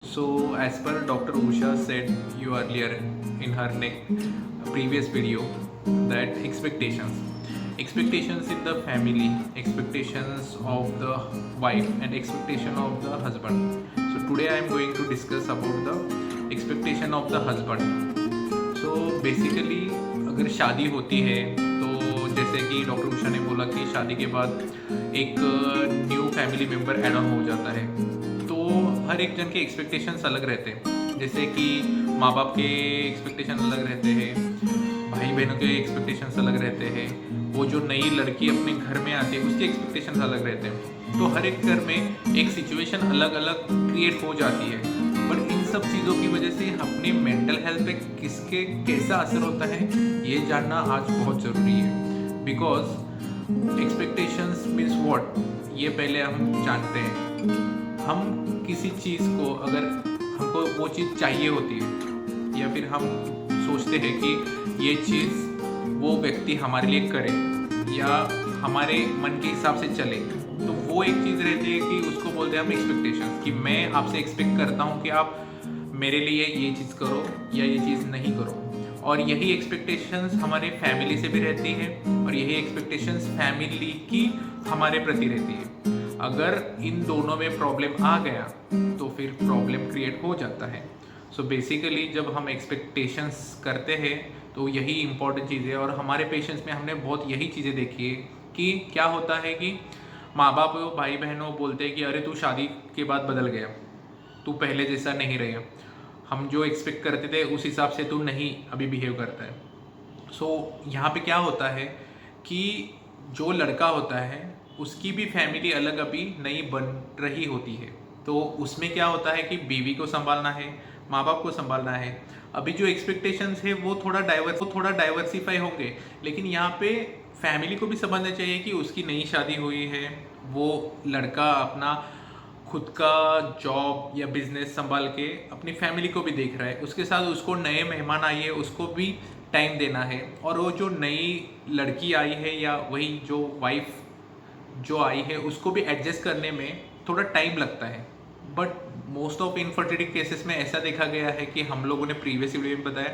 So, as per Dr. Usha said you earlier in her previous video, that expectations in the family, expectations of the wife, and expectation of the husband. So today I am going to discuss about the expectation of the husband. So basically, अगर शादी होती है तो जैसे कि doctor Usha ने बोला कि शादी के बाद एक new family member add on हो जाता है, तो हर एक जन के एक्सपेक्टेशंस अलग रहते हैं। जैसे कि माँ बाप के एक्सपेक्टेशन अलग रहते हैं, भाई बहनों के एक्सपेक्टेशंस अलग रहते हैं, वो जो नई लड़की अपने घर में आती है उसके एक्सपेक्टेशंस अलग रहते हैं। तो हर एक घर में एक सिचुएशन अलग अलग क्रिएट हो जाती है। बट इन सब चीज़ों की वजह से अपनी मेंटल हेल्थ पे किसके कैसा असर होता है ये जानना आज बहुत ज़रूरी है। बिकॉज एक्सपेक्टेशंस मीन्स व्हाट, ये पहले हम जानते हैं। हम किसी चीज़ को, अगर हमको वो चीज़ चाहिए होती है या फिर हम सोचते हैं कि ये चीज़ वो व्यक्ति हमारे लिए करे या हमारे मन के हिसाब से चले, तो वो एक चीज़ रहती है कि उसको बोलते हैं हम एक्सपेक्टेशंस, कि मैं आपसे एक्सपेक्ट करता हूँ कि आप मेरे लिए ये चीज़ करो या ये चीज़ नहीं करो। और यही एक्सपेक्टेशंस हमारे फैमिली से भी रहती है और यही एक्सपेक्टेशंस फैमिली की हमारे प्रति रहती है। अगर इन दोनों में प्रॉब्लम आ गया तो फिर प्रॉब्लम क्रिएट हो जाता है। सो बेसिकली जब हम एक्सपेक्टेशंस करते हैं तो यही इम्पॉर्टेंट चीज़ है। और हमारे पेशेंट्स में हमने बहुत यही चीज़ें देखी है कि क्या होता है कि माँ बाप भाई बहनों बोलते हैं कि अरे तू शादी के बाद बदल गया, तू पहले जैसा नहीं रहे, हम जो एक्सपेक्ट करते थे उस हिसाब से तू नहीं अभी बिहेव करता है। सो यहाँ पे क्या होता है कि जो लड़का होता है उसकी भी फैमिली अलग अभी नई बन रही होती है, तो उसमें क्या होता है कि बीवी को संभालना है, माँ बाप को संभालना है। अभी जो एक्सपेक्टेशंस है वो थोड़ा डाइवर्सिफाई होंगे, लेकिन यहाँ पे फैमिली को भी समझना चाहिए कि उसकी नई शादी हुई है, वो लड़का अपना खुद का जॉब या बिजनेस संभाल के अपनी फैमिली को भी देख रहा है, उसके साथ उसको नए मेहमान आए हैं उसको भी टाइम देना है। और वो जो नई लड़की आई है या वही जो वाइफ जो आई है उसको भी एडजस्ट करने में थोड़ा टाइम लगता है। But most of infertility cases में ऐसा देखा गया है कि हम लोगों ने प्रीवियस वीडियो में बताया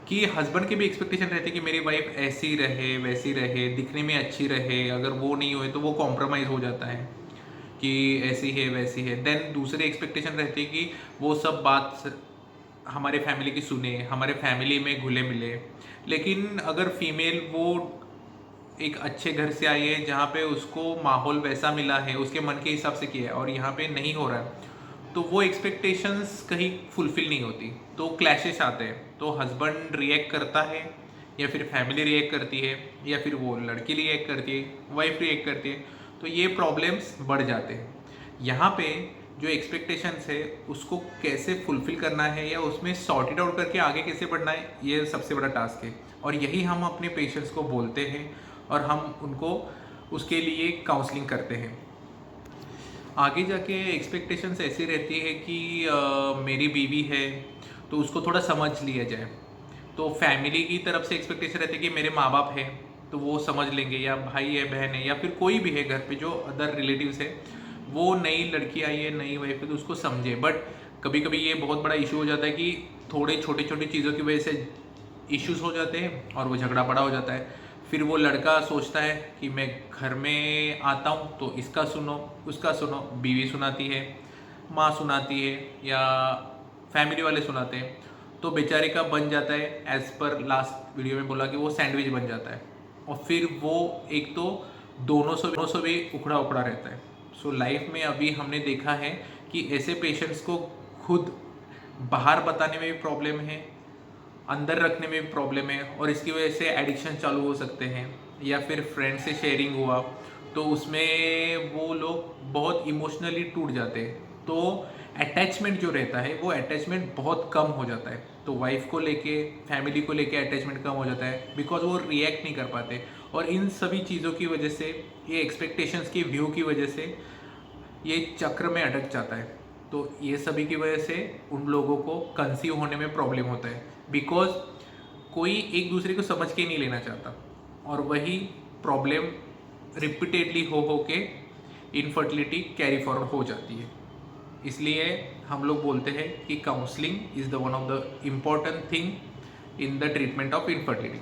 कि हस्बैंड के भी एक्सपेक्टेशन रहते हैं कि मेरी वाइफ ऐसी रहे, वैसी रहे, दिखने में अच्छी रहे। अगर वो नहीं हुए तो वो कॉम्प्रोमाइज़ हो जाता है कि ऐसी है वैसी है। देन दूसरे एक्सपेक्टेशन रहती है कि वो सब बात हमारे फैमिली की सुने, हमारे फैमिली में घुले मिले। लेकिन अगर फीमेल वो एक अच्छे घर से आई है जहाँ पे उसको माहौल वैसा मिला है, उसके मन के हिसाब से किया है, और यहाँ पे नहीं हो रहा है, तो वो एक्सपेक्टेशंस कहीं फुलफिल नहीं होती, तो क्लैशेस आते हैं। तो हस्बैंड रिएक्ट करता है या फिर फैमिली रिएक्ट करती है या फिर वो लड़की रिएक्ट करती है, वाइफ रिएक्ट करती है, तो ये प्रॉब्लम्स बढ़ जाते हैं। यहाँ पे जो एक्सपेक्टेशंस है उसको कैसे फुलफिल करना है या उसमें सॉर्ट इट आउट करके आगे कैसे बढ़ना है, ये सबसे बड़ा टास्क है। और यही हम अपने पेशेंट्स को बोलते हैं और हम उनको उसके लिए काउंसलिंग करते हैं। आगे जाके एक्सपेक्टेशंस ऐसी रहती है कि मेरी बीवी है तो उसको थोड़ा समझ लिया जाए। तो फैमिली की तरफ से एक्सपेक्टेशन रहती है कि मेरे माँ बाप हैं तो वो समझ लेंगे, या भाई है, बहन है, या फिर कोई भी है घर पे जो अदर रिलेटिव्स है, वो नई लड़की आई है, नई वाइफ है, तो उसको समझे। बट कभी कभी ये बहुत बड़ा इशू हो जाता है कि थोड़े छोटी छोटी चीज़ों की वजह से इश्यूज हो जाते हैं और वो झगड़ा बड़ा हो जाता है। फिर वो लड़का सोचता है कि मैं घर में आता हूँ तो इसका सुनो उसका सुनो, बीवी सुनाती है, माँ सुनाती है या फैमिली वाले सुनाते हैं, तो बेचारे का बन जाता है, एज पर लास्ट वीडियो में बोला कि वो सैंडविच बन जाता है। और फिर वो एक तो दोनों से भी उखड़ा उखड़ा रहता है। सो लाइफ में अभी हमने देखा है कि ऐसे पेशेंट्स को खुद बाहर बताने में भी प्रॉब्लम है, अंदर रखने में भी प्रॉब्लम है, और इसकी वजह से एडिक्शन चालू हो सकते हैं। या फिर फ्रेंड से शेयरिंग हुआ तो उसमें वो लोग बहुत इमोशनली टूट जाते हैं, तो अटैचमेंट जो रहता है वो अटैचमेंट बहुत कम हो जाता है। तो वाइफ को लेके, फैमिली को लेके अटैचमेंट कम हो जाता है बिकॉज वो रिएक्ट नहीं कर पाते। और इन सभी चीज़ों की वजह से, ये एक्सपेक्टेशंस की व्यू की वजह से ये चक्र में अटक जाता है। तो ये सभी की वजह से उन लोगों को कंसीव होने में प्रॉब्लम होता है, बिकॉज कोई एक दूसरे को समझ के नहीं लेना चाहता, और वही प्रॉब्लम रिपीटेडली हो के इनफर्टिलिटी कैरी फॉरवर्ड हो जाती है। इसलिए हम लोग बोलते हैं कि counselling is the one of the important thing in the treatment of infertility.